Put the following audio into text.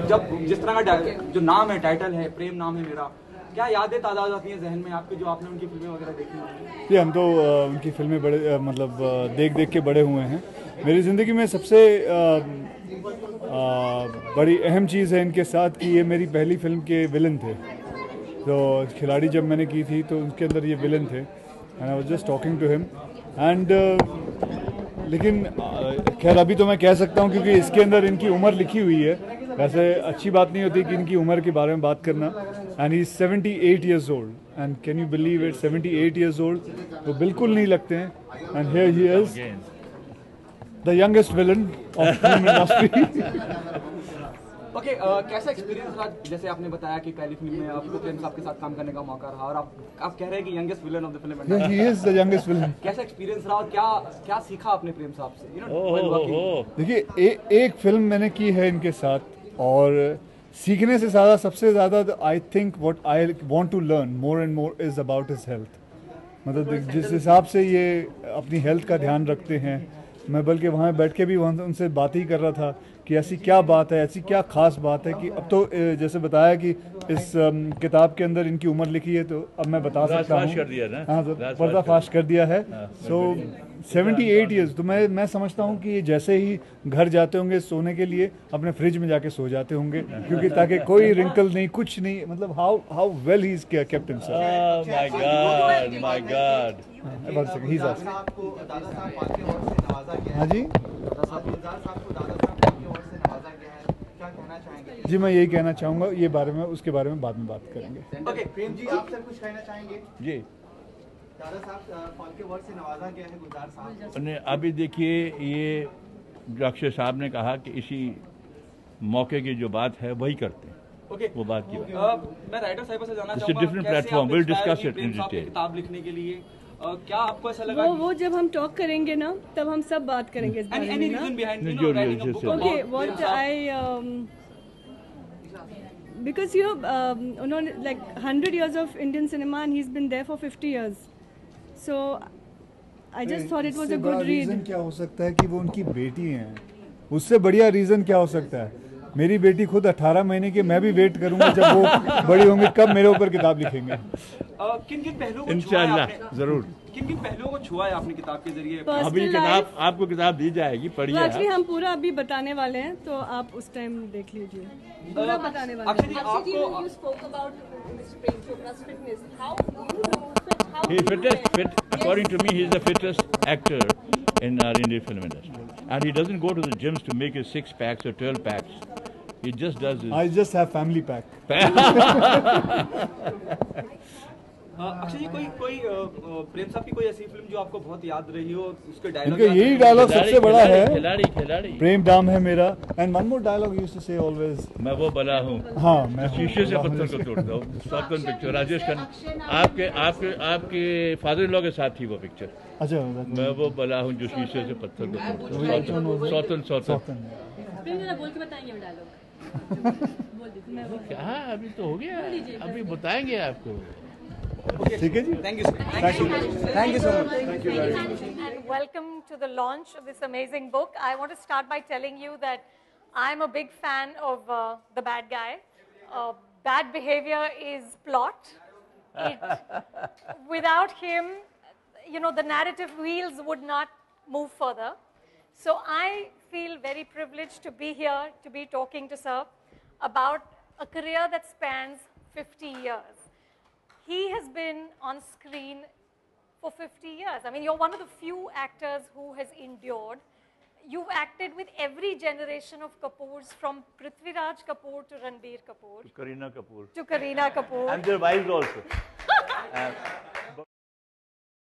जब जिस तरह का जो नाम है, टाइटल है प्रेम नाम है मेरा, क्या यादें ताज़ा आती हैं जहन में आपके जो आपने उनकी फिल्में वगैरह देखी होंगी? ये हम तो उनकी फिल्में बड़े मतलब देख देख के बड़े हुए हैं। मेरी ज़िंदगी में सबसे बड़ी अहम चीज़ है इनके साथ कि ये मेरी पहली फिल्म के विलन थे। तो खिलाड़ी जब मैंने की थी तो उसके अंदर ये विलन थे and I was just talking to him and लेकिन खैर अभी तो मैं कह सकता हूँ क्योंकि इसके अंदर इनकी उम्र लिखी हुई है। वैसे अच्छी बात नहीं होती कि इनकी उम्र के बारे में बात करना। And he is 78 years old and can you believe it, 78 years old तो बिल्कुल नहीं लगते हैं। And here he is the youngest villain of film industry. Okay, कैसा एक्सपीरियंस रहा? जैसे आपने बताया कि पहली फिल्म में आपको प्रेम साहब के साथ काम करने का मौका रहा और आप कह रहे हैं कि youngest villain of the film industry. He is the youngest villain. कैसा एक्सपीरियंस रहा और क्या सीखा आपने प्रेम साहब से? देखिए एक फिल्म मैंने की है इनके साथ और सीखने से सबसे ज़्यादा I think what I want to learn more and more is about his health. मतलब जिस हिसाब से ये अपनी हेल्थ का ध्यान रखते हैं, मैं बल्कि वहाँ बैठ के भी वहाँ उनसे बात ही कर रहा था कि ऐसी क्या बात है, ऐसी क्या खास बात है कि अब तो जैसे बताया कि इस किताब के अंदर इनकी उम्र लिखी है तो अब मैं बता सकता हूँ। हाँ, पर्दाफाश कर दिया है। सो 78 ईयर्स तो मैं समझता हूँ कि जैसे ही घर जाते होंगे सोने के लिए अपने फ्रिज में जाके सो जाते होंगे क्योंकि ताकि कोई रिंकल नहीं, कुछ नहीं, मतलब how well he is kept himself. My God he is हाँ जी जी, मैं यही कहना चाहूँगा। ये बारे में उसके बारे में बाद में बात करेंगे। ओके, प्रेम जी आप सर कुछ कहना चाहेंगे? जी, दादा साहब फॉल के वर्ड से नवाजा गया है गुलजार साहब ने। अभी देखिए, ये डॉक्टर साहब ने कहा कि इसी मौके की जो बात है वही करते हैं। ओके, वो बात की बात। मैं राइटर साहब से जानना It's a चाहूँगा different platform. We'll discuss it in detail. किताब लिखने के लिए क्या आपको ऐसा लगा? वो जब हम टॉक करेंगे ना तब हम सब बात करेंगे इस बारे में ना। Okay, what because उन्होंने like 100 years of Indian cinema and he's been there for 50 years. So I just thought it was a good read. Reason क्या हो सकता है कि वो उनकी बेटी हैं? उससे बढ़िया रीज़न क्या हो सकता है? मेरी बेटी खुद 18 महीने की, मैं भी वेट करूंगा जब वो बड़ी होंगी कब मेरे ऊपर किताब लिखेंगे। किन किन पहलुओं को इंशाल्लाह जरूर। किन किन पहलुओं को छुआ है आपने किताब के जरिए? अभी किताब आपको किताब दी जाएगी, पढ़िए। एक्चुअली हम पूरा अभी बताने वाले हैं तो आप उस टाइम देख लीजिए, पूरा बताने वाले हैं। According to me, he is the fittest actor in our Indian film industry, and he doesn't go to the gyms to make his 6 packs or 12 packs. He just does his. I just have family pack. Akshay जी, कोई प्रेम साहब की कोई ऐसी film जो आपको बहुत याद रही हो, उसके डायलॉग? इनका यही डायलॉग सबसे बड़ा है, खिलाड़ी प्रेम दाम है मेरा। And one more dialogue used to say always, मैं वो बला हूँ। हाँ, मैं शीशे से पत्थर को तोड़ता हूँ। सौतन पिक्चर, राजेश खन्ना आपके फादर इन लॉ के साथ थी वो पिक्चर। अच्छा, मैं वो बला हूँ जो शीशे से पत्थर को तोड़ता हूँ। सौतन बोल के बताएंगे वो डायलॉग। क्या अभी तो हो गया, अभी बताएंगे आपको। ठीक है जी, thank you so much. And welcome to the launch of this amazing book. I want to start by telling you that I'm a big fan of The Bad Guy. Bad behavior is plot. Without him, the narrative wheels would not move further. So I feel very privileged to be here, to be talking to Sir about a career that spans 50 years. He has been on screen for 50 years. I mean, you're one of the few actors who has endured. You've acted with every generation of Kapoors, from Prithviraj Kapoor to Ranbir Kapoor. To Kareena Kapoor. To Kareena Kapoor. And their wives also.